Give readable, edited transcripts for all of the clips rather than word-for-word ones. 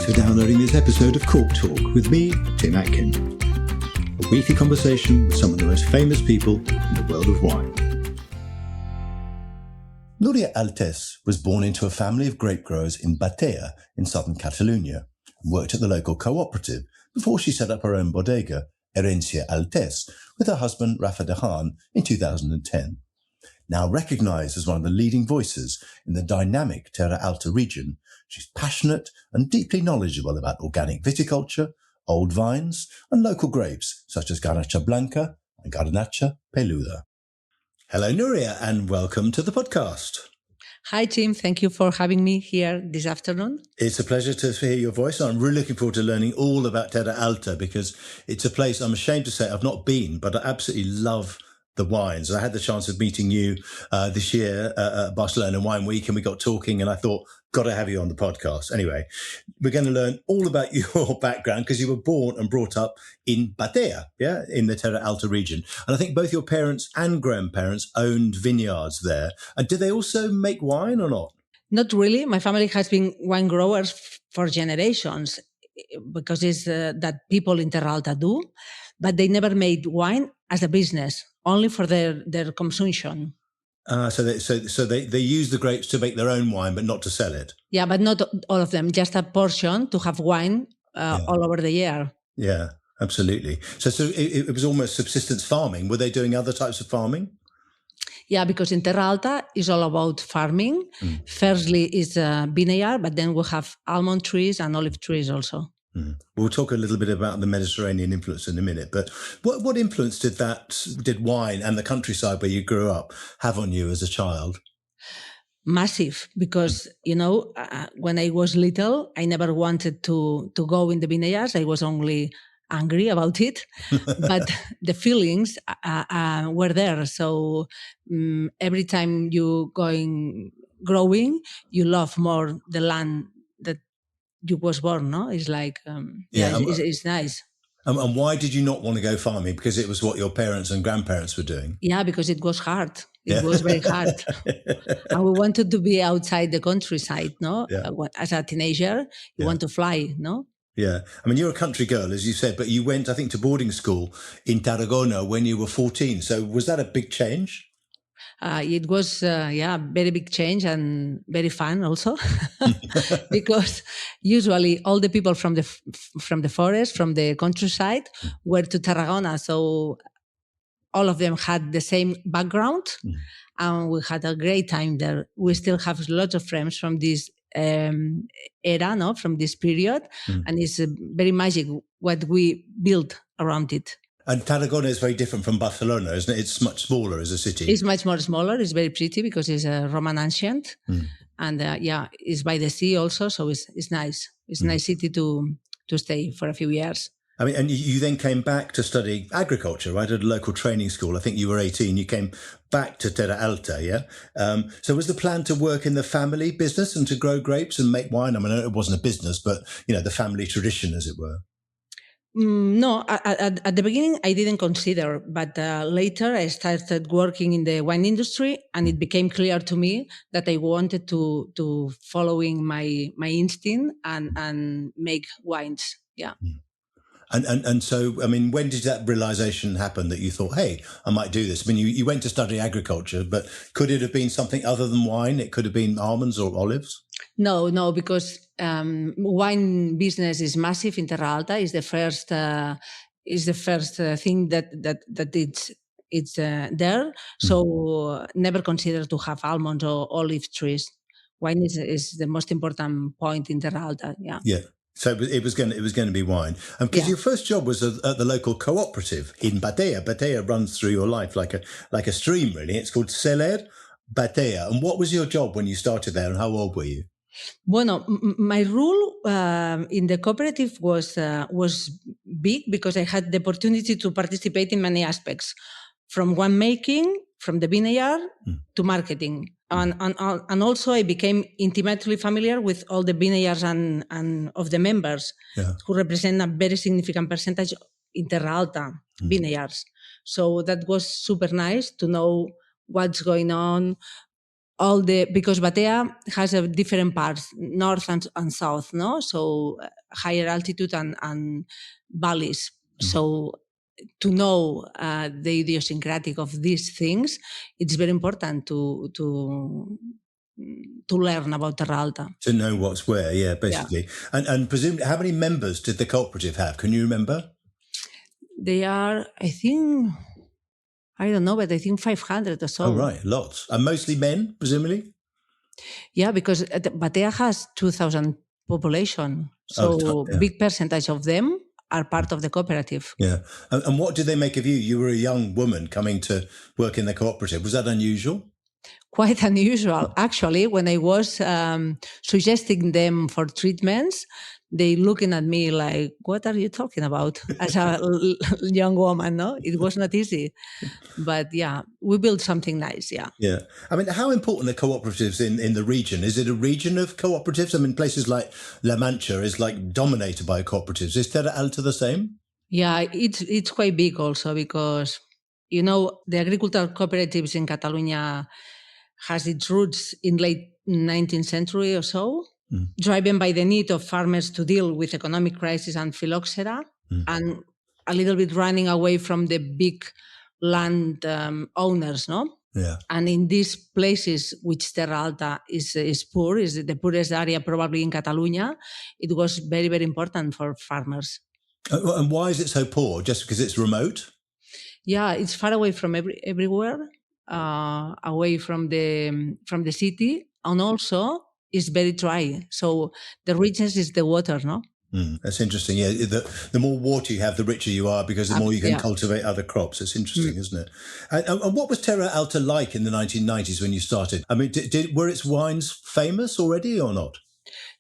for downloading this episode of Cork Talk with me, Tim Atkin. A weekly conversation with some of the most famous people in the world of wine. Núria Altés was born into a family of grape growers in Batea in southern Catalonia and worked at the local co-operative before she set up her own bodega, Herència Altés, with her husband Rafa de Haan in 2010. Now recognised as one of the leading voices in the dynamic Terra Alta region, she's passionate and deeply knowledgeable about organic viticulture, old vines and local grapes such as Garnacha Blanca and Garnacha Peluda. Hello, Núria, and welcome to the podcast. Hi, Tim. Thank you for having me here this afternoon. It's a pleasure to hear your voice. I'm really looking forward to learning all about Terra Alta because it's a place I'm ashamed to say I've not been, but I absolutely love the wines. I had the chance of meeting you this year at Barcelona Wine Week, and we got talking, and I thought, got to have you on the podcast. Anyway, we're going to learn all about your background because you were born and brought up in Batea, in the Terra Alta region. And I think both your parents and grandparents owned vineyards there. And did they also make wine or not? Not really. My family has been wine growers for generations because it's that people in Terra Alta do, but they never made wine as a business, only for their consumption. So they use the grapes to make their own wine, but not to sell it. Yeah, but not all of them, just a portion to have wine all over the year. Yeah, absolutely. So it was almost subsistence farming. Were they doing other types of farming? Yeah, because in Terra Alta is all about farming. Firstly is vineyard, but then we have almond trees and olive trees also. We'll talk a little bit about the Mediterranean influence in a minute, but what influence did wine and the countryside where you grew up have on you as a child? Massive, because, when I was little, I never wanted to go in the vineyards. I was only angry about it, but the feelings were there. So every time you growing, you love more the land that you was born, no? It's like, it's nice. And why did you not want to go farming? Because it was what your parents and grandparents were doing? Yeah, because it was hard. It was very hard. And we wanted to be outside the countryside, no? Yeah. As a teenager, you want to fly, no? Yeah. I mean, you're a country girl, as you said, but you went, I think, to boarding school in Tarragona when you were 14. So was that a big change? It was, very big change and very fun also, because usually all the people from the forest, from the countryside, were to Tarragona. So all of them had the same background, and we had a great time there. We still have lots of friends from this era, no, from this period, and it's very magic what we built around it. And Tarragona is very different from Barcelona, isn't it? It's much smaller as a city. It's much more smaller. It's very pretty because it's a Roman ancient. And it's by the sea also. So it's nice. It's a nice city to stay for a few years. I mean, and you then came back to study agriculture, right? At a local training school. I think you were 18. You came back to Terra Alta, yeah? So was the plan to work in the family business and to grow grapes and make wine? I mean, it wasn't a business, but, the family tradition, as it were. No, at the beginning, I didn't consider, but later I started working in the wine industry, and it became clear to me that I wanted to following my instinct and make wines. Yeah. And so, I mean, when did that realization happen that you thought, hey, I might do this? I mean, you went to study agriculture, but could it have been something other than wine? It could have been almonds or olives? No, because wine business is massive in Terra Alta. Is the first thing that it's there. So never consider to have almonds or olive trees. Wine is the most important point in Terra Alta. Yeah. Yeah. So it was going to be wine, because your first job was at the local cooperative in Batea. Batea runs through your life like a stream, really. It's called Celer Batea. And what was your job when you started there, and how old were you? Bueno, my role in the cooperative was big because I had the opportunity to participate in many aspects, from winemaking, from the vineyard to marketing. And also I became intimately familiar with all the vineyards and of the members who represent a very significant percentage in Terra Alta vineyards. So that was super nice to know what's going on. Because Batea has a different parts, north and south, no? So higher altitude and valleys. So to know the idiosyncratic of these things, it's very important to learn about Terra Alta. To know what's where, basically. Yeah. And presumably, how many members did the cooperative have? Can you remember? They are, I think, I don't know, but I think 500 or so. Oh, right, lots. And mostly men, presumably? Yeah, because Batea has 2,000 population. So big percentage of them are part of the cooperative. Yeah. And what did they make of you? You were a young woman coming to work in the cooperative. Was that unusual? Quite unusual. Actually, when I was suggesting them for treatments, they looking at me like, what are you talking about? As a young woman, no? It was not easy. But yeah, we built something nice, yeah. Yeah. I mean, how important are cooperatives in the region? Is it a region of cooperatives? I mean, places like La Mancha is like dominated by cooperatives. Is Terra Alta the same? Yeah, it's quite big also because, you know, the agricultural cooperatives in Catalonia has its roots in late 19th century or so, driven by the need of farmers to deal with economic crisis and phylloxera, and a little bit running away from the big land owners, no? Yeah. And in these places, which Terra Alta is poor, is the poorest area probably in Catalonia, it was very, very important for farmers. And why is it so poor? Just because it's remote? Yeah, it's far away from everywhere, away from the city, and also it's very dry. So the richness is the water, no? That's interesting. Yeah, the more water you have, the richer you are because the more you can cultivate other crops. It's interesting, isn't it? And what was Terra Alta like in the 1990s when you started? I mean, were its wines famous already or not?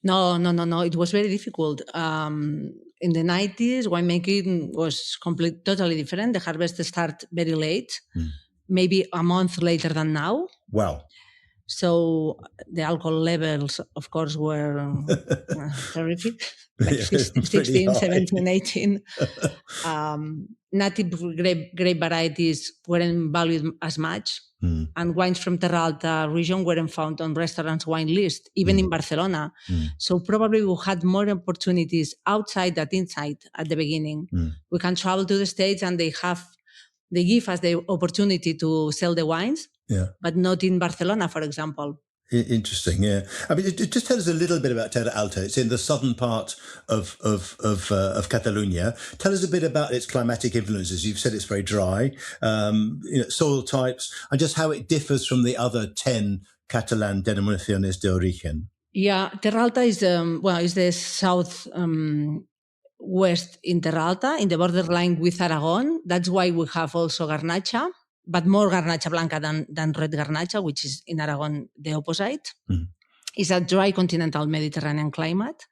No. It was very difficult. In the 90s, winemaking was totally different. The harvest started very late, maybe a month later than now. Wow. So the alcohol levels, of course, were terrific, like 16, 17, 18. Native grape varieties weren't valued as much. And wines from Terra Alta region weren't found on restaurants' wine list, even in Barcelona. So probably we had more opportunities outside than inside at the beginning. We can travel to the States and they give us the opportunity to sell the wines, but not in Barcelona, for example. Interesting, yeah. I mean, just tell us a little bit about Terra Alta. It's in the southern part of Catalonia. Tell us a bit about its climatic influences. You've said it's very dry, soil types, and just how it differs from the other 10 Catalan denominaciones de origen. Yeah, Terra Alta is the south west in Terra Alta, in the borderline with Aragon. That's why we have also Garnacha, but more Garnacha Blanca than red Garnacha, which is in Aragon the opposite. It's a dry continental Mediterranean climate.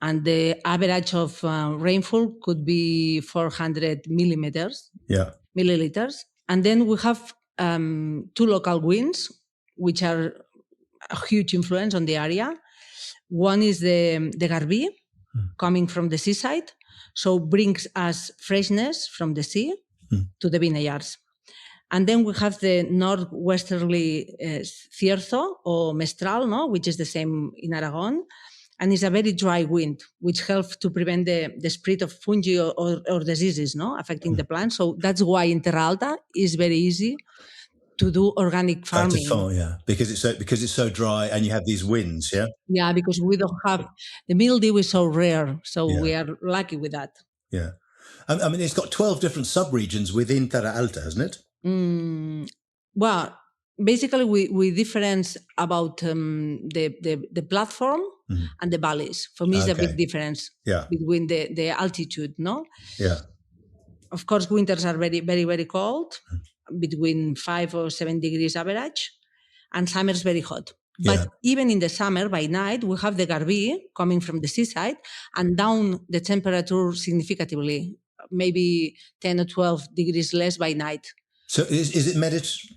And the average of rainfall could be 400 milliliters. And then we have two local winds, which are a huge influence on the area. One is the garbi, coming from the seaside, so brings us freshness from the sea to the vineyards. And then we have the northwesterly cierzo or mestral, no, which is the same in Aragon, and it's a very dry wind, which helps to prevent the spread of fungi or diseases, no, affecting the plant. So that's why in Terra Alta is very easy to do organic farming. Because it's so dry and you have these winds, yeah? Yeah, because we don't have, the mildew is so rare, so we are lucky with that. Yeah. I mean, it's got 12 different sub-regions within Terra Alta, hasn't it? Well, basically we difference about the platform and the valleys. For me, it's a big difference between the altitude, no? Yeah. Of course, winters are very, very, very cold, between 5 or 7 degrees average, and summer is very hot. But even in the summer, by night, we have the garbi coming from the seaside and down the temperature significantly, maybe 10 or 12 degrees less by night. So is it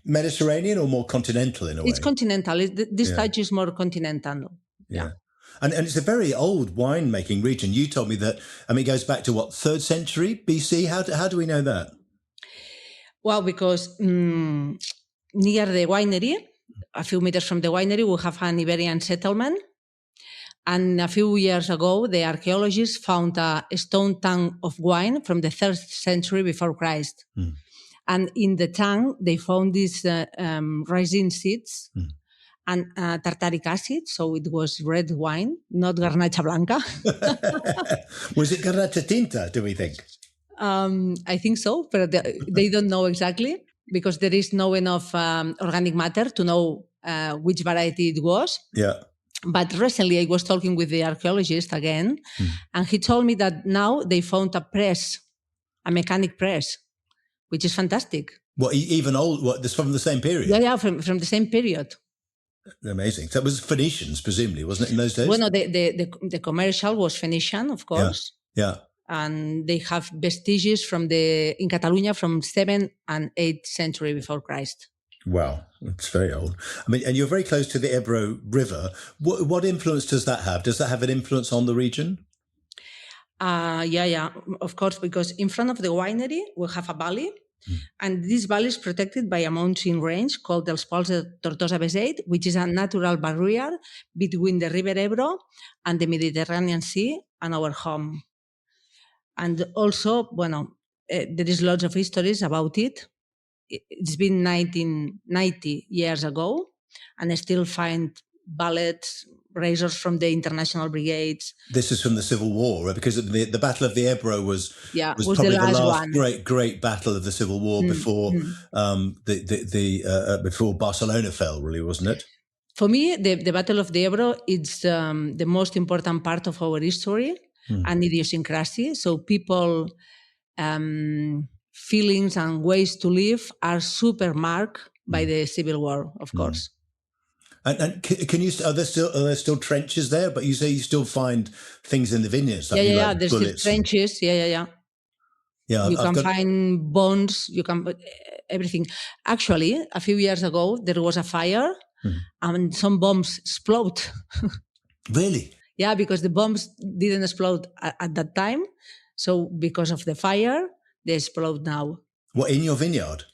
Mediterranean or more continental in a way? It's continental. This touch is more continental. Yeah. And it's a very old winemaking region. You told me that, it goes back to what, 3rd century BC? How do we know that? Well, because near the winery, a few meters from the winery, we have an Iberian settlement. And a few years ago, the archaeologists found a stone tank of wine from the 3rd century before Christ. And in the tank, they found these resin seeds and tartaric acid. So it was red wine, not Garnacha Blanca. Was it Garnacha Tinta, do we think? I think so, but they don't know exactly because there is no enough organic matter to know which variety it was. Yeah. But recently I was talking with the archaeologist again, and he told me that now they found a press, a mechanic press, which is fantastic. What, even old? What, this from the same period? Yeah, from the same period. Amazing. So it was Phoenicians, presumably, wasn't it, in those days? Well, no, the commercial was Phoenician, of course. Yeah. And they have vestiges in Catalonia from 7th and 8th century before Christ. Wow, it's very old. I mean, and you're very close to the Ebro River. What influence does that have? Does that have an influence on the region? Yeah, of course, because in front of the winery, we have a valley. And this valley is protected by a mountain range called Els Pols de Tortosa Beseit, which is a natural barrier between the River Ebro and the Mediterranean Sea and our home. And also, there is lots of histories about it. It's been 1990 years ago, and I still find ballets, razors from the international brigades. This is from the Civil War, right? Because the Battle of the Ebro was probably the last last one. great battle of the Civil War before before Barcelona fell, really, wasn't it? For me, the Battle of the Ebro is the most important part of our history and idiosyncrasy. So people, feelings and ways to live are super marked by the Civil War, of course. And can you? Are there still trenches there? But you say you still find things in the vineyards. Like There's bullets. Still trenches. Yeah. You can find bones. You can everything. Actually, a few years ago there was a fire, and some bombs explode. Really? Yeah, because the bombs didn't explode at that time. So because of the fire, they explode now. What, in your vineyard?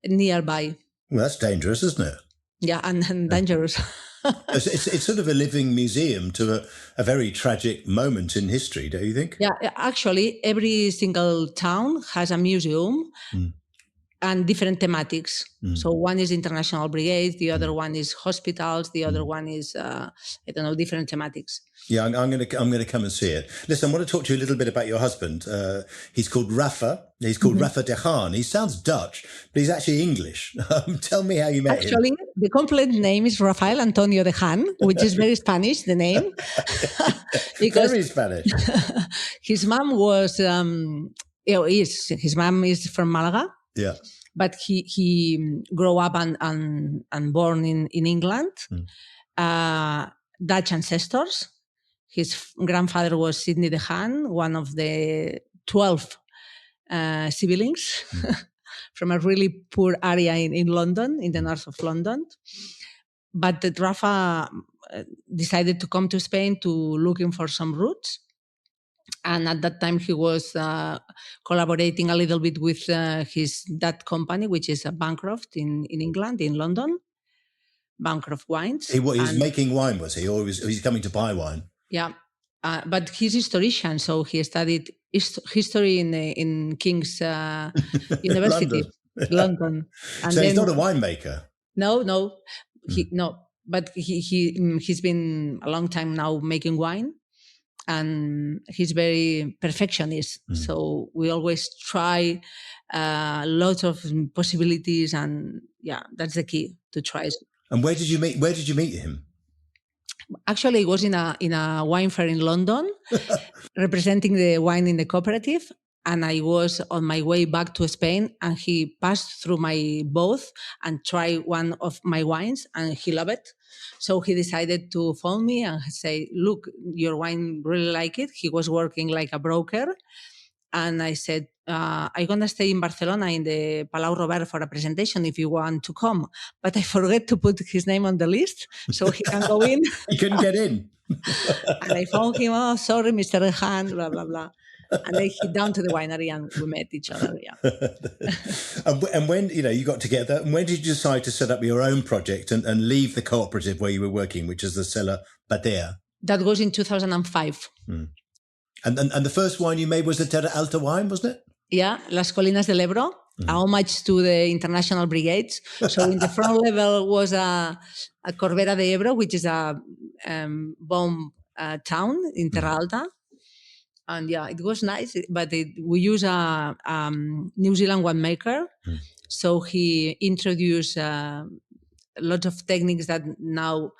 Nearby. Well, that's dangerous, isn't it? Yeah, and dangerous. It's sort of a living museum to a very tragic moment in history, don't you think? Yeah, actually, every single town has a museum and different thematics. So one is international brigades, the other one is hospitals, the other one is different thematics. Yeah, I'm going to come and see it. Listen, I want to talk to you a little bit about your husband. He's called Rafa. He's called Rafa de Haan. He sounds Dutch, but he's actually English. Tell me how you met him. Actually, the complete name is Rafael Antonio de Haan, which is very Spanish, the name. Because very Spanish. His mom was, his mom is from Malaga. Yeah. But he grew up and born in England. Dutch ancestors. His grandfather was Sidney de Haan, one of the 12 siblings from a really poor area in London, in the north of London. But Rafa decided to come to Spain to looking for some roots. And at that time, he was collaborating a little bit with his dad company, which is a bankrupt in England, in London, Bancroft Wines. He was making wine, was he? Or was he coming to buy wine? Yeah. But he's historian, so he studied history in King's University, London. And so he's not a winemaker? No. But he's been a long time now making wine. And he's very perfectionist. So we always try lots of possibilities, and that's the key, to try. And where did you meet him? Actually, it was in a wine fair in London, representing the wine in the cooperative. And I was on my way back to Spain, and he passed through my booth and tried one of my wines, and he loved it. So he decided to phone me and say, "Look, your wine, really like it." He was working like a broker. And I said, I'm going to stay in Barcelona in the Palau Robert for a presentation if you want to come. But I forget to put his name on the list so he can go in. He couldn't get in. And I phoned him, "Oh, sorry, Mr. de Haan, blah, blah, blah." And then he down to the winery and we met each other. Yeah. And when you got together, and when did you decide to set up your own project and leave the cooperative where you were working, which is the cellar Batea? That was in 2005. And the first wine you made was the Terra Alta wine, wasn't it? Yeah, Las Colinas del Ebro, a homage to the international brigades. So in the front level was a Corbera de Ebro, which is a bomb town in Terra Alta. And yeah, it was nice, but we use a New Zealand winemaker. So he introduced lots of techniques that now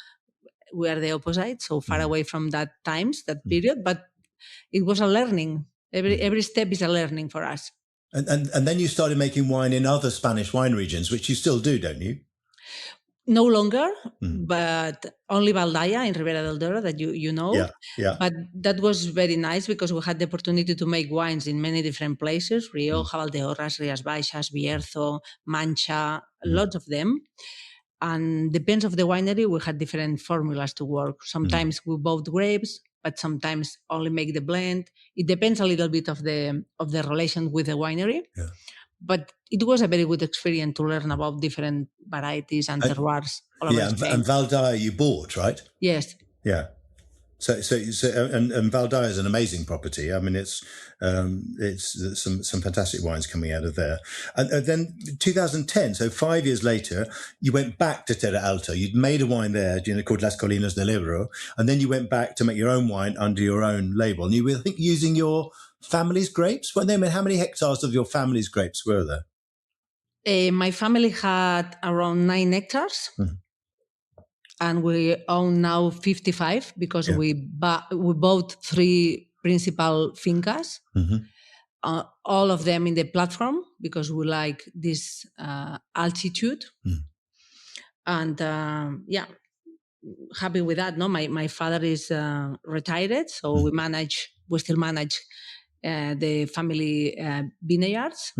we are the opposite, so far away from that period. But it was a learning. Every step is a learning for us. And then you started making wine in other Spanish wine regions, which you still do, don't you? No longer, but only Batea in Ribera del Duero that you know. Yeah. But that was very nice because we had the opportunity to make wines in many different places: Rioja, Valdeorras, Rías Baixas, Bierzo, Mancha, lots of them. And depends of the winery, we had different formulas to work. Sometimes we both grapes, but sometimes only make the blend. It depends a little bit of the relation with the winery. Yeah. But it was a very good experience to learn about different varieties and terroirs all over Spain. And Batea you bought, right? Yes. Yeah. So and Batea is an amazing property. I mean, it's some fantastic wines coming out of there. And then 2010, so 5 years later, you went back to Terra Alta. You'd made a wine there, called Las Colinas del Ebro, and then you went back to make your own wine under your own label. And you were, I think, using your family's grapes. Well, how many hectares of your family's grapes were there? My family had around 9 hectares. And we own now 55 because we bought 3 principal fincas, all of them in the platform because we like this altitude. And happy with that. No, my father is retired, so we still manage the family vineyards,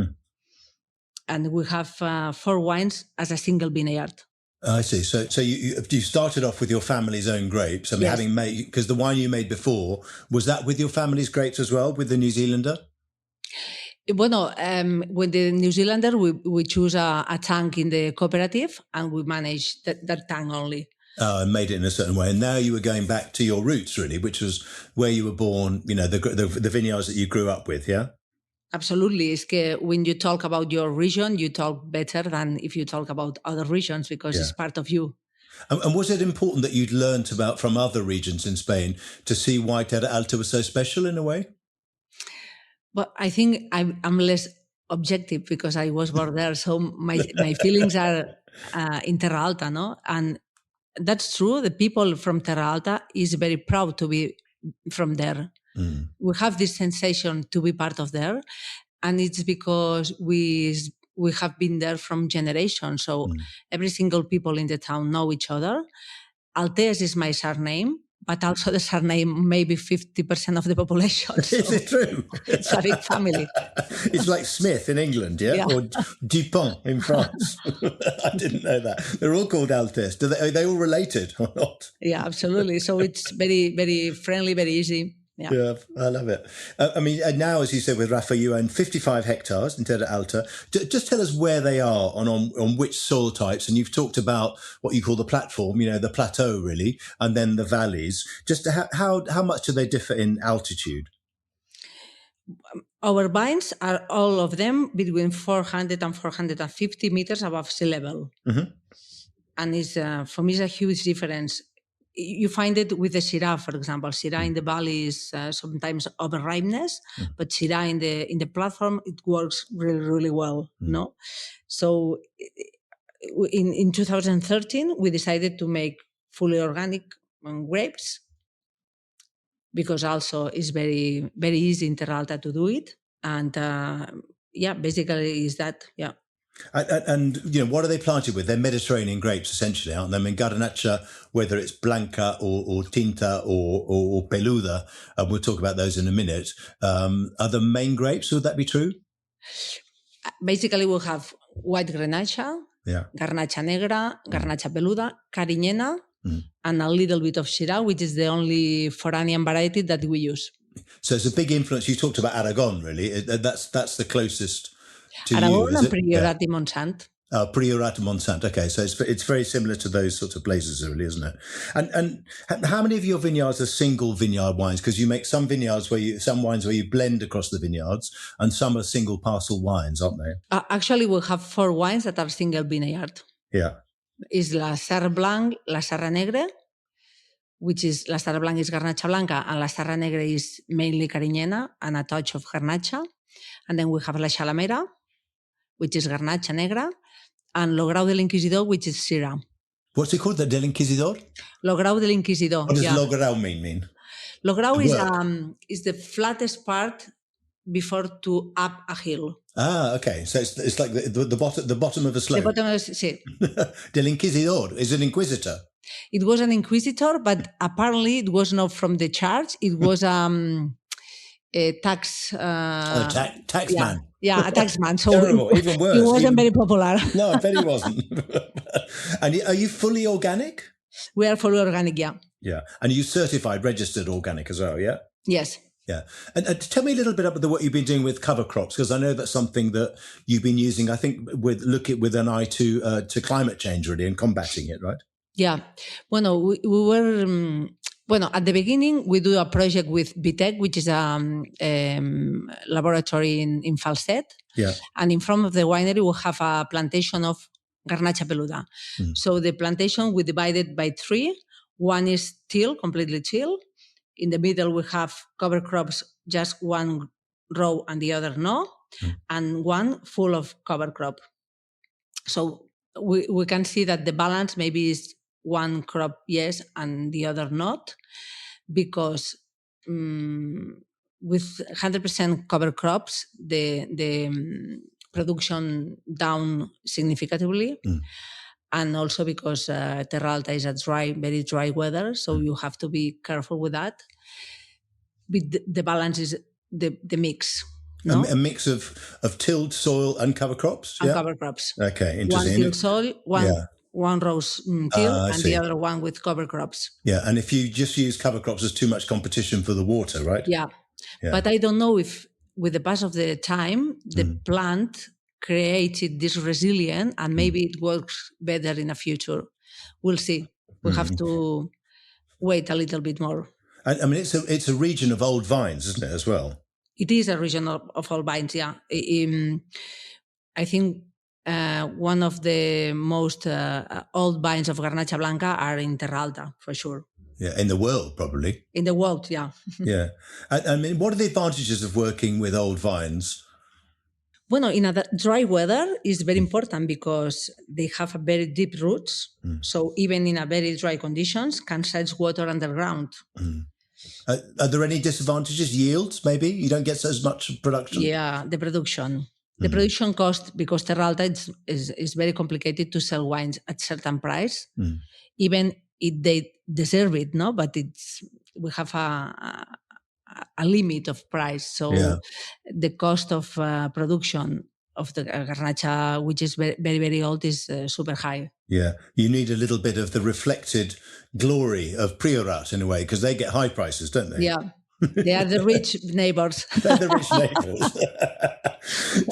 and we have 4 wines as a single vineyard. I see. So you started off with your family's own grapes. I mean, having made, because the wine you made before, was that with your family's grapes as well, with the New Zealander? Bueno, with the New Zealander, we choose a tank in the cooperative, and we manage that tank only. And made it in a certain way. And now you were going back to your roots, really, which was where you were born, the vineyards that you grew up with, yeah? Absolutely. It's when you talk about your region, you talk better than if you talk about other regions because it's part of you. And was it important that you'd learnt about from other regions in Spain to see why Terra Alta was so special in a way? But I think I'm less objective because I was born there. So my feelings are in Terra Alta, no? And that's true. The people from Terra Alta is very proud to be from there. We have this sensation to be part of there, and it's because we have been there from generations. So every single people in the town know each other. Altés is my surname, but also the surname maybe 50% of the population. So is it true? It's a big family. It's like Smith in England, yeah? Or Dupont in France. I didn't know that. They're all called Altés. Are they all related or not? Yeah, absolutely. So it's very, very friendly, very easy. Yeah, I love it. I mean, now, as you said, with Rafa, you own 55 hectares in Terra Alta. Just tell us where they are on which soil types. And you've talked about what you call the platform, the plateau, really, and then the valleys. Just how much do they differ in altitude? Our vines are all of them between 400 and 450 meters above sea level. And it's, for me, it's a huge difference. You find it with the Syrah, for example. Syrah in the valley is sometimes over ripeness, but Syrah in the platform, it works really, really well. No, so in 2013 we decided to make fully organic grapes because also it's very, very easy in Terra Alta to do it, and basically is that. And what are they planted with? They're Mediterranean grapes, essentially, aren't they? I mean, Garnacha, whether it's Blanca or Tinta or Peluda, we'll talk about those in a minute. Are the main grapes? Would that be true? Basically, we'll have white Garnacha, Garnacha Negra, Garnacha Peluda, Cariñena, and a little bit of Syrah, which is the only foreign variety that we use. So it's a big influence. You talked about Aragon, really. That's the closest. Aragon and Priorat i Montsant. Priorat and Monsanto. Okay, so it's very similar to those sorts of places, really, isn't it? And how many of your vineyards are single vineyard wines? Because you make some vineyards some wines where you blend across the vineyards, and some are single parcel wines, aren't they? Actually, we have 4 wines that are single vineyard. Yeah. Is la Serra Blanc, la Serra Negra, which is la Serra Blanc is Garnacha Blanca, and la Serra Negra is mainly Carinyena and a touch of Garnacha. And then we have la Xalamera, which is Garnacha Negra, and Lo Grau del Inquisidor, which is Syrah. What's it called? The Del Inquisidor? Lo Grau del Inquisidor. What does Lo Grau mean? Lo Grau is the flattest part before to up a hill. Ah, okay. So it's like the bottom of a slope. The bottom of sí. Del Inquisidor is an inquisitor. It was an inquisitor, but apparently it was not from the church. It was a tax... tax man. Yeah, a tax man. So terrible, even worse. It wasn't very popular. No, I bet it wasn't. And are you fully organic? We are fully organic, yeah. Yeah. And you certified, registered organic as well, yeah? Yes. Yeah. And tell me a little bit about what you've been doing with cover crops, because I know that's something that you've been using, I think, with an eye to climate change, really, and combating it, right? Yeah. Bueno, we were... at the beginning, we do a project with Vitec, which is a laboratory in Falset. Yeah. And in front of the winery, we have a plantation of Garnacha Peluda. Mm. So the plantation, we divided by 3. One is till, completely till. In the middle, we have cover crops, just one row and the other no. Mm. And one full of cover crop. So we can see that the balance maybe is one crop yes and the other not, because with 100% cover crops, the production down significantly. Mm. And also because Terra Alta is a very dry weather, so you have to be careful with that. But the balance is the mix. No? A mix of tilled soil and cover crops? And cover crops. Okay, interesting. One tilled soil, one row's till, and the other one with cover crops. Yeah, and if you just use cover crops, there's too much competition for the water, right? Yeah. But I don't know if with the pass of the time, the plant created this resilient and maybe it works better in the future. We'll see. We'll have to wait a little bit more. I mean, it's a region of old vines, isn't it, as well? It is a region of old vines, yeah. I think one of the most old vines of Garnacha Blanca are in Terra Alta, for sure. Yeah, in the world, probably. In the world, yeah. Yeah. I mean, what are the advantages of working with old vines? Bueno, in a dry weather, it's very important because they have a very deep roots. Mm. So even in a very dry conditions, can sense water underground. Mm. Are there any disadvantages? Yields, maybe? You don't get as much production? Yeah, the production. The production cost, because Terra Alta is very complicated to sell wines at certain price. Mm. Even if they deserve it, no? But we have a limit of price. So the cost of production of the Garnacha, which is very, very, very old, is super high. Yeah. You need a little bit of the reflected glory of Priorat in a way, because they get high prices, don't they? Yeah. They are the rich neighbors. They're the rich neighbors.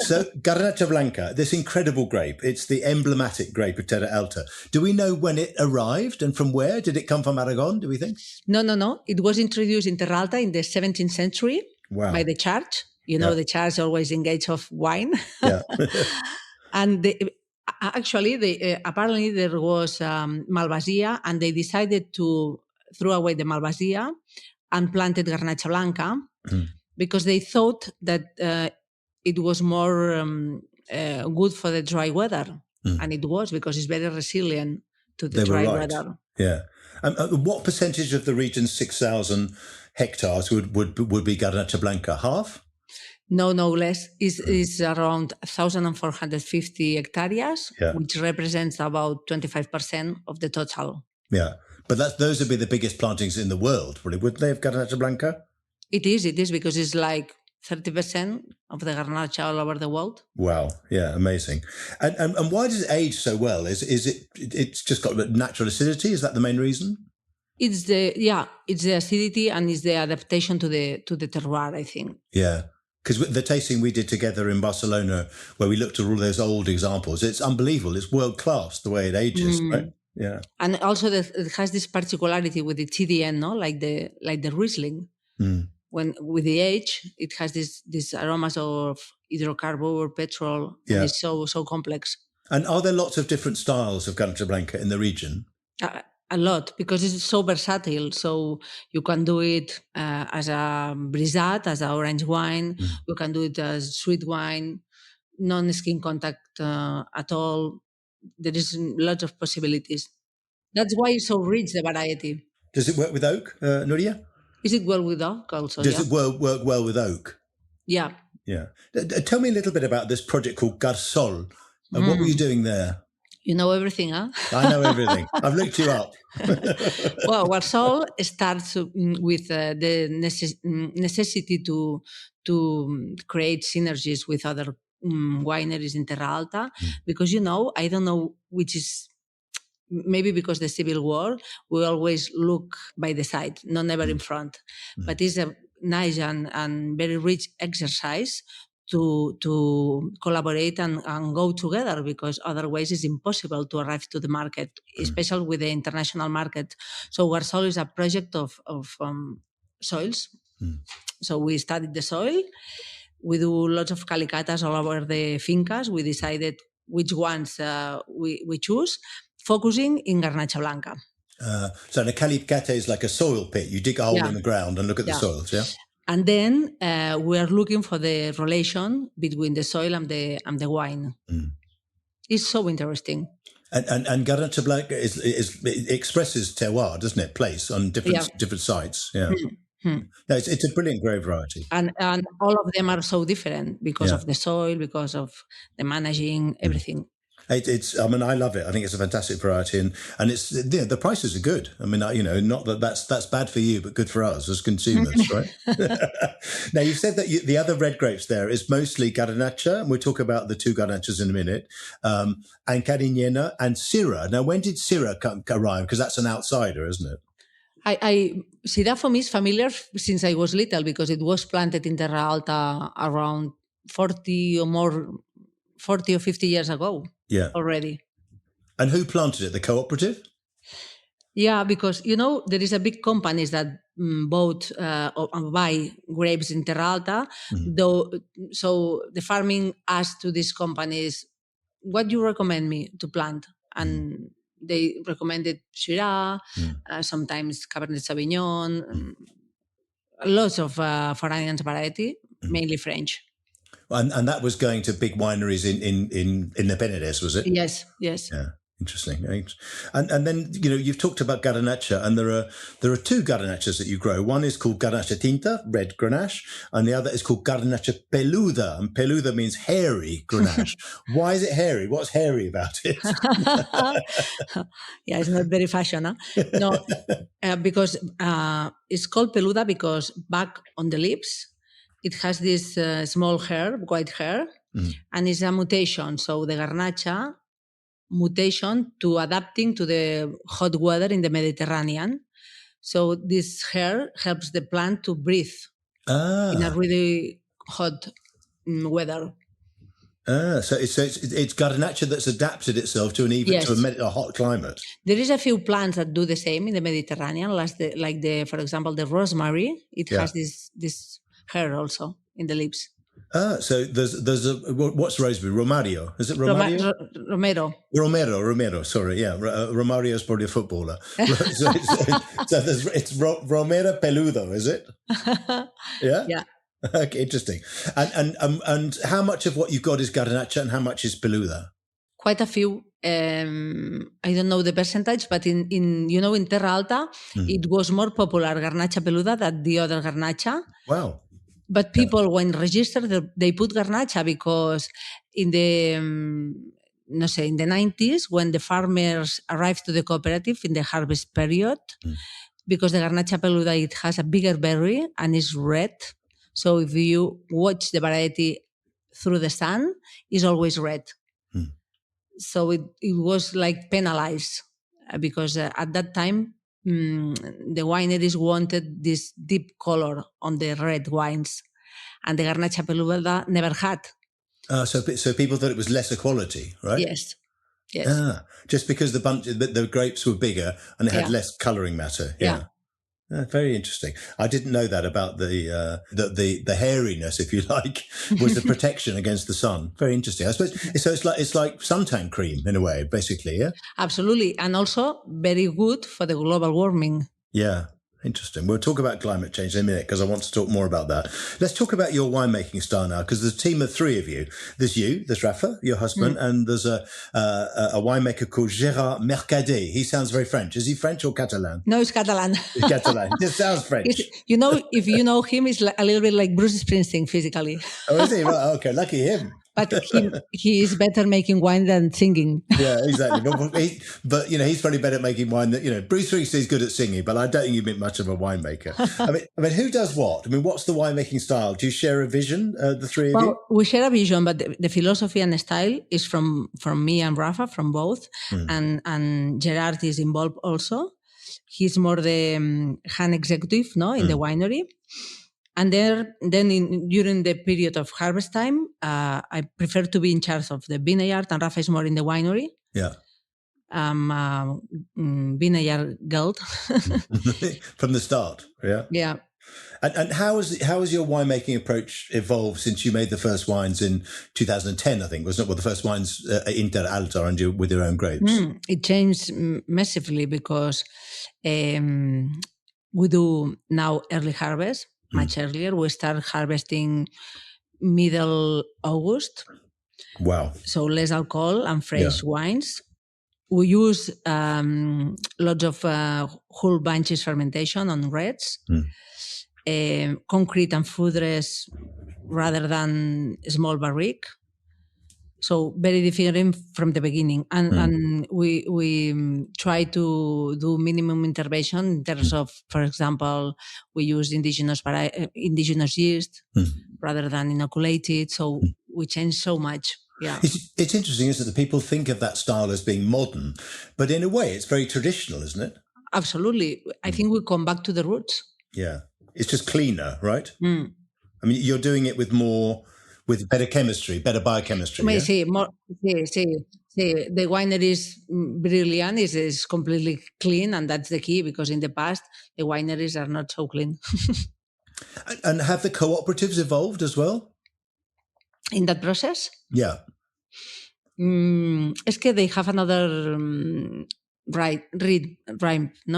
So, Garnacha Blanca, this incredible grape, it's the emblematic grape of Terra Alta. Do we know when it arrived and from where? Did it come from Aragon, do we think? No. It was introduced in Terra Alta in the 17th century by the church. You know, the church always engaged of wine. Yeah. And apparently there was Malvasia, and they decided to throw away the Malvasia and planted Garnacha Blanca because they thought that it was more good for the dry weather. And it was, because it's very resilient to the dry weather. Yeah. What percentage of the region's 6,000 hectares would be Garnacha Blanca? Half? No, less. It's around 1,450 hectares, which represents about 25% of the total. Yeah. But those would be the biggest plantings in the world, really, wouldn't they, of Garnacha Blanca? It is, because it's like 30% of the Garnacha all over the world. Wow, yeah, amazing. And why does it age so well? It's just got natural acidity? Is that the main reason? It's the acidity and it's the adaptation to the terroir, I think. Yeah, Because the tasting we did together in Barcelona, where we looked at all those old examples, it's unbelievable. It's world class the way it ages, right? Yeah. And also it has this particularity with the TDN, no? Like the Riesling. When with the age, it has this aromas of hydrocarbon, petrol, and it's so complex. And are there lots of different styles of Garnacha Blanca in the region? A lot, because it's so versatile. So you can do it as a brisat, as an orange wine. You can do it as sweet wine, non-skin contact at all. There is lots of possibilities. That's why it's so rich, the variety. Does it work with oak, Núria? Is it well with oak also? Does it work well with oak? Yeah. Yeah. Tell me a little bit about this project called Garsol. What were you doing there? You know everything, huh? I know everything. I've looked you up. Well, Garsol starts with the necessity to create synergies with other wineries in Terra Alta, because, I don't know which is, maybe because the Civil War, we always look by the side, not never in front. But it's a nice and very rich exercise to collaborate and go together, because otherwise it's impossible to arrive to the market, especially with the international market. So Garsol is a project of soils. So we studied the soil. We do lots of calicatas all over the fincas. We decided which ones we choose, focusing in Garnacha Blanca. So a calicata is like a soil pit. You dig a hole in the ground and look at the soils, yeah? And then we are looking for the relation between the soil and the wine. It's so interesting. And Garnacha Blanca it expresses terroir, doesn't it? Place on different sites. Yeah. No, it's a brilliant grape variety. And all of them are so different because of the soil, because of the managing, everything. I love it. I think it's a fantastic variety, and it's the prices are good. I mean, not that's bad for you, but good for us as consumers, right? Now, you've said that the other red grapes there is mostly Garnacha, and we'll talk about the two Garnachas in a minute, and Carignana and Syrah. Now, when did Syrah arrive? Because that's an outsider, isn't it? Syrah for me is familiar since I was little, because it was planted in Terra Alta around 40 or 50 years ago. Yeah. Already. And who planted it? The cooperative? Yeah, because, there is a big companies that buy grapes in Terra Alta. So the farming asked to these companies, what do you recommend me to plant? And they recommended Syrah, sometimes Cabernet Sauvignon, lots of foreign variety, mainly French. And that was going to big wineries in the Penedès, was it? Yes. Yeah, interesting. And then you've talked about Garnacha, and there are two Garnachas that you grow. One is called Garnacha Tinta, red Grenache, and the other is called Garnacha Peluda, and Peluda means hairy Grenache. Why is it hairy? What's hairy about it? Yeah, it's not very fashion, huh? No, because it's called Peluda because back on the lips, it has this small hair, white hair, and it's a mutation. So the Garnacha mutation to adapting to the hot weather in the Mediterranean. So this hair helps the plant to breathe in a really hot weather. So it's Garnacha that's adapted itself to a hot climate. There is a few plants that do the same in the Mediterranean, for example, the rosemary. It has this hair also in the lips. So there's what's rosemary? Romario. Is it Romario? Romero. Sorry, yeah. Romario is probably a footballer. so it's Romero Peludo, is it? Yeah. Yeah. Okay, interesting. And how much of what you've got is Garnacha and how much is Peluda? Quite a few. I don't know the percentage, but in Terra Alta, it was more popular Garnacha Peluda than the other Garnacha. Wow. But people, when registered, they put Garnacha because in the 90s, when the farmers arrived to the cooperative in the harvest period, because the Garnacha Peluda, it has a bigger berry and is red. So if you watch the variety through the sun, it's always red. So it was like penalized because at that time, the wineries wanted this deep color on the red wines. and the Garnacha Peluda never had. So people thought it was lesser quality, right? Yes. Yes. Just because the grapes were bigger and it had less colouring matter. Yeah. Very interesting. I didn't know that about the hairiness, if you like, was the protection against the sun. Very interesting. I suppose so. It's like suntan cream in a way, basically. Yeah. Absolutely, and also very good for the global warming. Yeah. Interesting. We'll talk about climate change in a minute because I want to talk more about that. Let's talk about your winemaking style now, because there's a team of three of you. There's Rafa, your husband, and there's a winemaker called Gérard Mercader. He sounds very French. Is he French or Catalan? No, it's Catalan. It's Catalan. It sounds French. If you know him, he's a little bit like Bruce Springsteen physically. Oh, is he? Right, okay, lucky him. But he is better making wine than singing. Yeah, exactly. But he's probably better at making wine than, Bruce Springsteen's good at singing, but I don't think he'd be much of a winemaker. I mean, who does what? I mean, what's the winemaking style? Do you share a vision, the three of you? We share a vision, but the philosophy and style is from me and Rafa, from both. And Gerard is involved also. He's more the hand executive, in the winery. And then during the period of harvest time, I prefer to be in charge of the vineyard, and Rafa is more in the winery. Yeah. Vineyard girl. From the start, yeah? Yeah. And how has your winemaking approach evolved since you made the first wines in 2010, I think, wasn't it? Well, the first wines in Terra Alta with your own grapes. It changed massively because we do now early harvest. Much earlier. We start harvesting middle August. Wow. So less alcohol and fresh wines. We use lots of whole bunches fermentation on reds, concrete and foodress rather than small barrique. So very different from the beginning. And we try to do minimum intervention in terms of, for example, we use indigenous yeast rather than inoculated. So we change so much. Yeah. It's interesting, isn't it? People think of that style as being modern, but in a way it's very traditional, isn't it? Absolutely. I think we come back to the roots. Yeah. It's just cleaner, right? I mean, you're doing it with better chemistry, better biochemistry. The winery is brilliant, is completely clean, and that's the key, because in the past, the wineries are not so clean. And have the cooperatives evolved as well? In that process? Yeah. They have another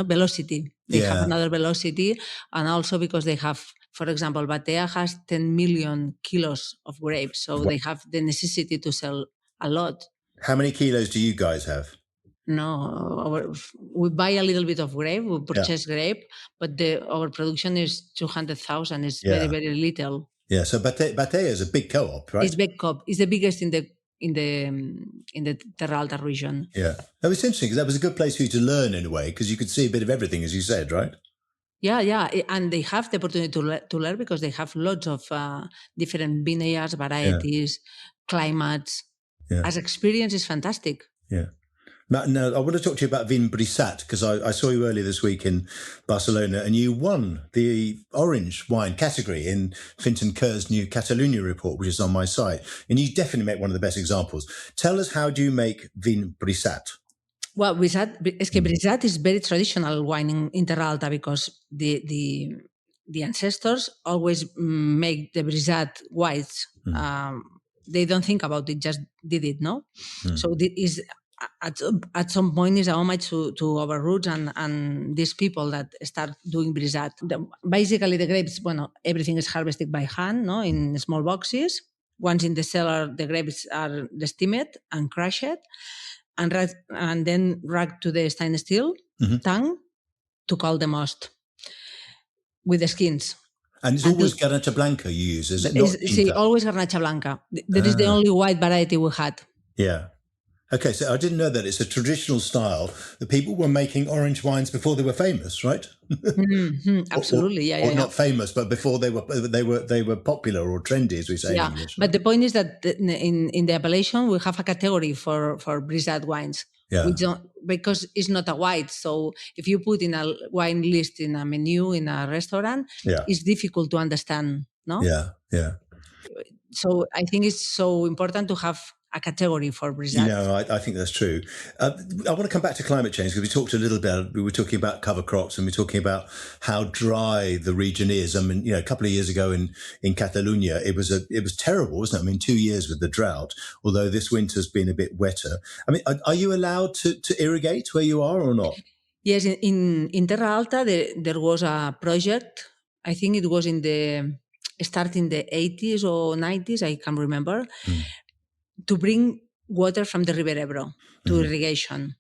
velocity. They have another velocity, and also because they have, for example, Batea has 10 million kilos of grapes, so they have the necessity to sell a lot. How many kilos do you guys have? No, we buy a little bit of grape, we purchase grape, but our production is 200,000. It's very, very little. Yeah, so Batea is a big co-op, right? It's big co-op. It's the biggest in the Terra Alta region. Yeah, that was interesting because that was a good place for you to learn in a way, because you could see a bit of everything, as you said, right? Yeah, and they have the opportunity to learn because they have lots of different vineyards, varieties, climates. Yeah. As experience is fantastic. Yeah. Now, I want to talk to you about Vin Brisat, because I saw you earlier this week in Barcelona and you won the orange wine category in Fintan Kerr's new Catalunya report, which is on my site. And you definitely make one of the best examples. Tell us, how do you make Vin Brisat? Well, Brisat is very traditional wine in Terra Alta, because the ancestors always make the Brisat whites. They don't think about it, just did it, no? So it is... At some point is a homage to our roots and these people that start doing Brisat. Basically, the grapes, everything is harvested by hand, no, in small boxes. Once in the cellar, the grapes are steamed and crushed, and then racked to the stainless steel tank to cool the most with the skins. And it's always Garnacha Blanca you use, is it not? Always Garnacha Blanca. That is the only white variety we had. Yeah. Okay, so I didn't know that. It's a traditional style that people were making orange wines before they were famous, right? Absolutely, or not famous, but before they were popular or trendy, as we say in English. But the point is that in the appellation we have a category for Brisat wines. Yeah. Because it's not a white. So if you put in a wine list in a menu in a restaurant, it's difficult to understand no? Yeah. So I think it's so important to have a category for Brizat. I think that's true. I want to come back to climate change because we talked a little bit. We were talking about cover crops and we were talking about how dry the region is. I mean, a couple of years ago in Catalonia, it was terrible, wasn't it? I mean, 2 years with the drought. Although this winter's been a bit wetter. I mean, are you allowed to irrigate where you are or not? Yes, in Terra Alta there was a project. I think it was starting the 80s or 90s. I can't remember. To bring water from the River Ebro to irrigation.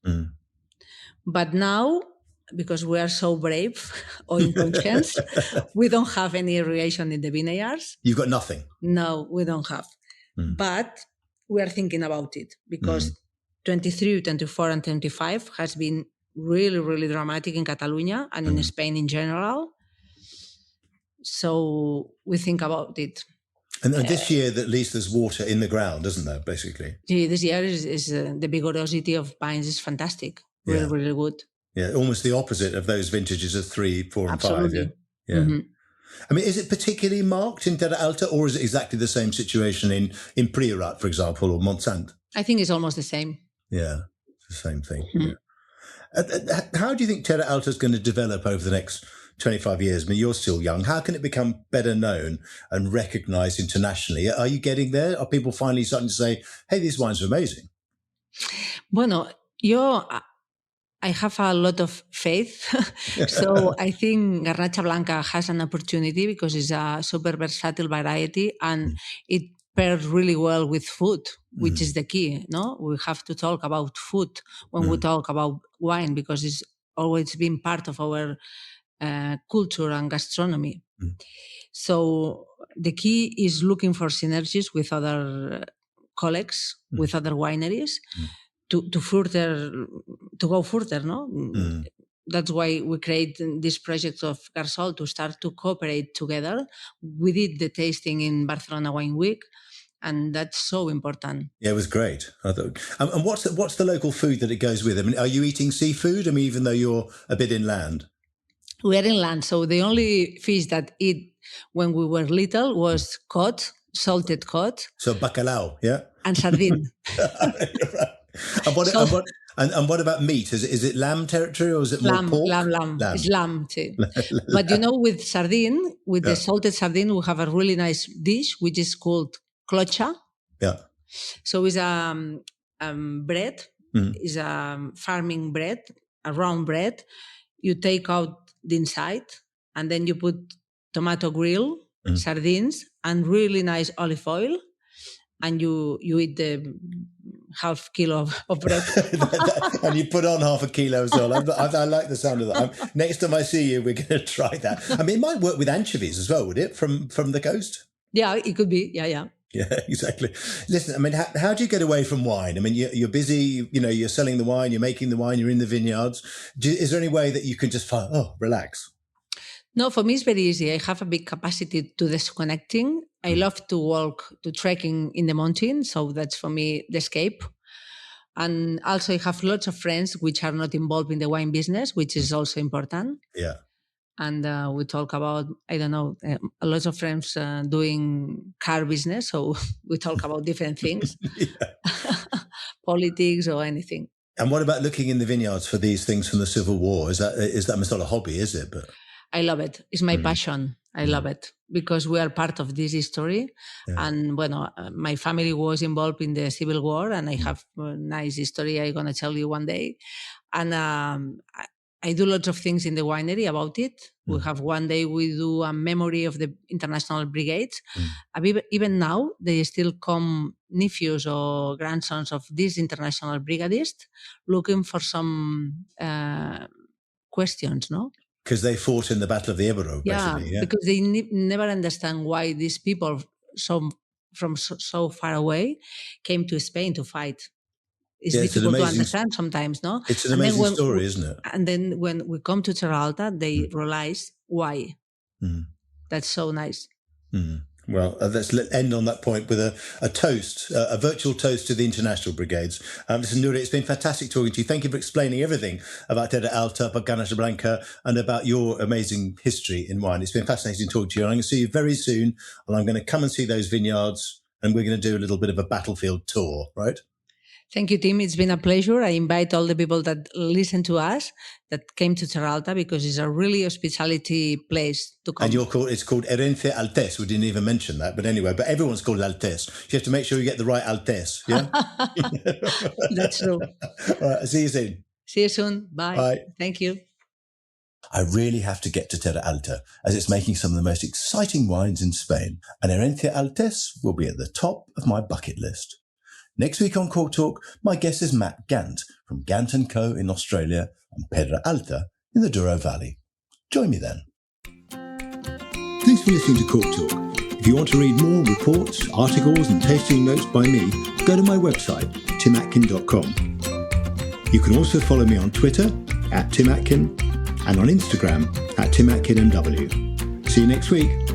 But now, because we are so brave or in conscience, we don't have any irrigation in the vineyards. You've got nothing? No, we don't have. But we are thinking about it because 23, 24 and 25 has been really, really dramatic in Catalonia and in Spain in general. So we think about it. And this year, at least there's water in the ground, isn't there, basically? Yeah, this year is the vigorosity of vines is fantastic. Really, really good. Yeah, almost the opposite of those vintages of 3, 4 and Absolutely. 5. Yeah. I mean, is it particularly marked in Terra Alta or is it exactly the same situation in Priorat, for example, or Montsant? I think it's almost the same. Yeah, it's the same thing. Yeah. How do you think Terra Alta is going to develop over the next 25 years? I mean, you're still young. How can it become better known and recognised internationally? Are you getting there? Are people finally starting to say, hey, these wines are amazing? Bueno, I have a lot of faith. So I think Garnacha Blanca has an opportunity because it's a super versatile variety and it pairs really well with food, which is the key. No, we have to talk about food when we talk about wine because it's always been part of our culture and gastronomy. So the key is looking for synergies with other colleagues, with other wineries, to go further, no? That's why we create this project of Garsol to start to cooperate together. We did the tasting in Barcelona Wine Week, and that's so important. Yeah, it was great. I thought. And what's the local food that it goes with? I mean, are you eating seafood? I mean, even though you're a bit inland. We are inland, so the only fish that eat when we were little was cod, salted cod. So bacalao, yeah? And sardine. And what about meat? Is it lamb territory or is it more pork? Lamb. It's lamb too. But with sardine, with the salted sardine, we have a really nice dish which is called clocha. Yeah. So it's a bread. It's a farming bread, a round bread. You take out the inside and then you put tomato grill, sardines, and really nice olive oil, and you eat the half kilo of bread. And you put on half a kilo as well. I like the sound of that. Next time I see you, we're going to try that. I mean, it might work with anchovies as well, would it, from the coast? Yeah, it could be. Yeah. Yeah, exactly. Listen, I mean, how do you get away from wine? I mean, you're busy, you're selling the wine, you're making the wine, you're in the vineyards. Is there any way that you can just relax? No, for me, it's very easy. I have a big capacity to disconnecting. I love to walk, to trekking in the mountain. So that's for me the escape. And also I have lots of friends which are not involved in the wine business, which is also important. Yeah. And we talk about, I don't know, lots of friends doing car business. So we talk about different things, politics or anything. And what about looking in the vineyards for these things from the Civil War? Is that it's not a hobby, is it? But I love it. It's my passion. I love it because we are part of this history. Yeah. And my family was involved in the Civil War and I have a nice history I'm going to tell you one day. And I do lots of things in the winery about it. We have one day we do a memory of the international brigades. Even now, they still come nephews or grandsons of these international brigadists looking for some questions, no? Because they fought in the Battle of the Ebro, basically. Yeah, because they never understand why these people from so far away came to Spain to fight. It's difficult to understand sometimes, no? It's an amazing story, isn't it? And then when we come to Terra Alta, they realize why. That's so nice. Well, let's end on that point with a toast, a virtual toast to the international brigades. Listen, Núria, it's been fantastic talking to you. Thank you for explaining everything about Terra Alta, about Garnacha, Blanca, and about your amazing history in wine. It's been fascinating talking to you. And I'm going to see you very soon, and I'm going to come and see those vineyards, and we're going to do a little bit of a battlefield tour, right? Thank you, Tim. It's been a pleasure. I invite all the people that listen to us that came to Terra Alta because it's a really hospitality place to come. And it's called Herència Altés. We didn't even mention that, but anyway, but everyone's called Altés. You have to make sure you get the right Altés, yeah? That's true. All right, see you soon. See you soon. Bye. Bye. Thank you. I really have to get to Terra Alta as it's making some of the most exciting wines in Spain, and Herència Altés will be at the top of my bucket list. Next week on Cork Talk, my guest is Matt Gant from Gant & Co. in Australia and Terra Alta in the Douro Valley. Join me then. Thanks for listening to Cork Talk. If you want to read more reports, articles and tasting notes by me, go to my website, timatkin.com. You can also follow me on Twitter @timatkin and on Instagram @timatkinmw. See you next week.